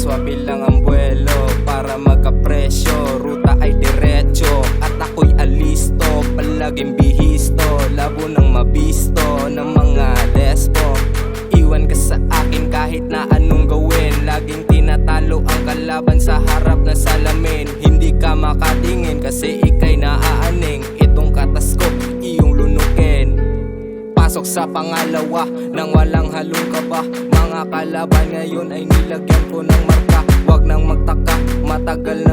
swabe lang ang buwelo para magkapresyo. Ruta ay diretso at ako'y alisto, palaging bihisto, labo ng mabisto ng mga despo. Iwan ka sa akin kahit na anong gawin, laging tinatalo ang kalaban sa harap ng salamin. Hindi ka makatingin kasi ika'y naaaning, itong katas ko iyong lunukin. Pasok sa pangalawa nang walang halong kaba, mga kalaban ngayon ay nilagyan ko ng marka. Huwag nang magtaka, matagal